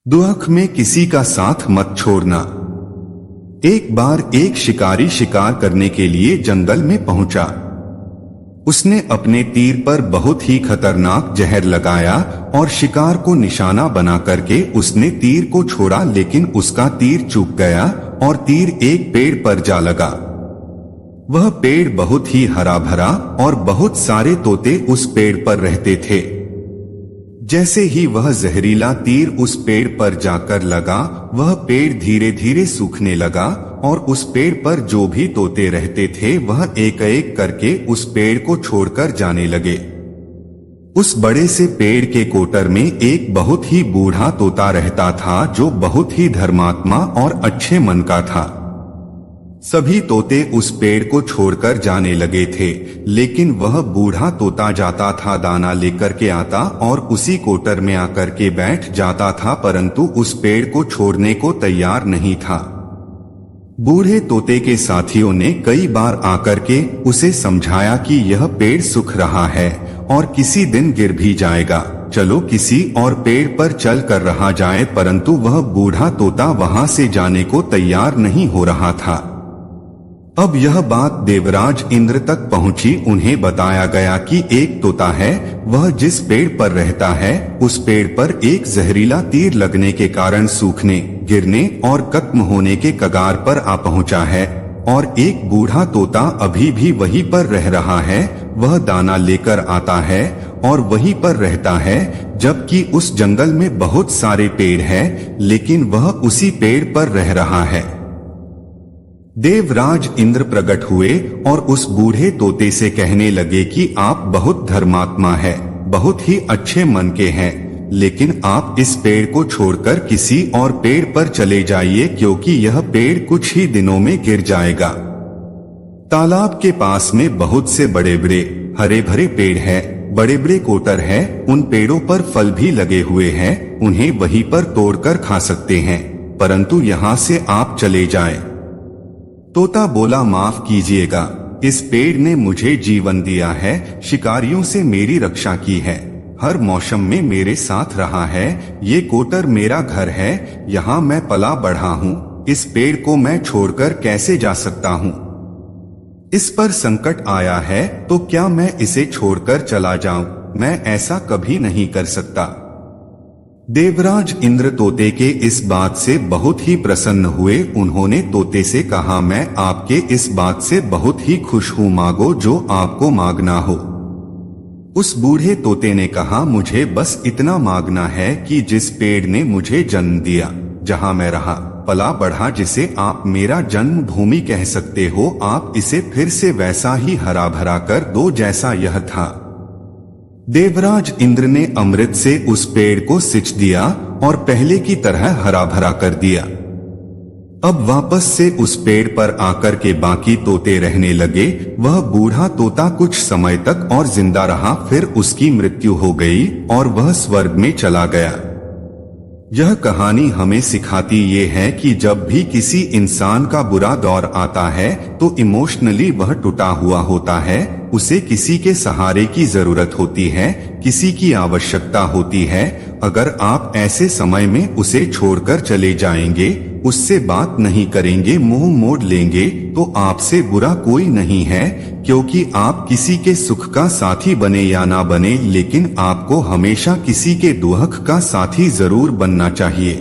दुख में किसी का साथ मत छोड़ना। एक बार एक शिकारी शिकार करने के लिए जंगल में पहुंचा। उसने अपने तीर पर बहुत ही खतरनाक जहर लगाया और शिकार को निशाना बना करके उसने तीर को छोड़ा, लेकिन उसका तीर चूक गया और तीर एक पेड़ पर जा लगा। वह पेड़ बहुत ही हरा भरा और बहुत सारे तोते उस पेड़ पर रहते थे। जैसे ही वह जहरीला तीर उस पेड़ पर जाकर लगा, वह पेड़ धीरे धीरे सूखने लगा और उस पेड़ पर जो भी तोते रहते थे वह एक एक करके उस पेड़ को छोड़कर जाने लगे। उस बड़े से पेड़ के कोटर में एक बहुत ही बूढ़ा तोता रहता था जो बहुत ही धर्मात्मा और अच्छे मन का था। सभी तोते उस पेड़ को छोड़कर जाने लगे थे, लेकिन वह बूढ़ा तोता जाता था, दाना लेकर के आता और उसी कोटर में आकर के बैठ जाता था, परंतु उस पेड़ को छोड़ने को तैयार नहीं था। बूढ़े तोते के साथियों ने कई बार आकर के उसे समझाया कि यह पेड़ सूख रहा है और किसी दिन गिर भी जाएगा, चलो किसी और पेड़ पर चल कर रहा जाए, परंतु वह बूढ़ा तोता वहां से जाने को तैयार नहीं हो रहा था। अब यह बात देवराज इंद्र तक पहुंची। उन्हें बताया गया कि एक तोता है, वह जिस पेड़ पर रहता है उस पेड़ पर एक जहरीला तीर लगने के कारण सूखने, गिरने और खत्म होने के कगार पर आ पहुंचा है, और एक बूढ़ा तोता अभी भी वहीं पर रह रहा है। वह दाना लेकर आता है और वहीं पर रहता है, जबकि उस जंगल में बहुत सारे पेड़ हैं, लेकिन वह उसी पेड़ पर रह रहा है। देवराज इंद्र प्रकट हुए और उस बूढ़े तोते से कहने लगे कि आप बहुत धर्मात्मा है, बहुत ही अच्छे मन के हैं, लेकिन आप इस पेड़ को छोड़कर किसी और पेड़ पर चले जाइए, क्योंकि यह पेड़ कुछ ही दिनों में गिर जाएगा। तालाब के पास में बहुत से बड़े बड़े हरे भरे पेड़ हैं, बड़े बड़े कोटर हैं, उन पेड़ों पर फल भी लगे हुए हैं, उन्हें वहीं पर तोड़कर खा सकते हैं, परंतु यहाँ से आप चले जाएं। तोता बोला, माफ कीजिएगा, इस पेड़ ने मुझे जीवन दिया है, शिकारियों से मेरी रक्षा की है, हर मौसम में मेरे साथ रहा है, ये कोटर मेरा घर है, यहाँ मैं पला बढ़ा हूँ, इस पेड़ को मैं छोड़कर कैसे जा सकता हूँ? इस पर संकट आया है तो क्या मैं इसे छोड़कर चला जाऊं? मैं ऐसा कभी नहीं कर सकता। देवराज इंद्र तोते के इस बात से बहुत ही प्रसन्न हुए। उन्होंने तोते से कहा, मैं आपके इस बात से बहुत ही खुश हूँ, मांगो जो आपको मांगना हो। उस बूढ़े तोते ने कहा, मुझे बस इतना मांगना है कि जिस पेड़ ने मुझे जन्म दिया, जहाँ मैं रहा पला बढ़ा, जिसे आप मेरा जन्म भूमि कह सकते हो, आप इसे फिर से वैसा ही हरा भरा कर दो जैसा यह था। देवराज इंद्र ने अमृत से उस पेड़ को सिंच दिया और पहले की तरह हरा भरा कर दिया। अब वापस से उस पेड़ पर आकर के बाकी तोते रहने लगे। वह बूढ़ा तोता कुछ समय तक और जिंदा रहा, फिर उसकी मृत्यु हो गई और वह स्वर्ग में चला गया। यह कहानी हमें सिखाती ये है कि जब भी किसी इंसान का बुरा दौर आता है तो इमोशनली वह टूटा हुआ होता है, उसे किसी के सहारे की जरूरत होती है, किसी की आवश्यकता होती है। अगर आप ऐसे समय में उसे छोड़कर चले जाएंगे, उससे बात नहीं करेंगे, मुंह मोड़ लेंगे, तो आपसे बुरा कोई नहीं है, क्योंकि आप किसी के सुख का साथी बने या ना बने, लेकिन आपको हमेशा किसी के दुख का साथी जरूर बनना चाहिए।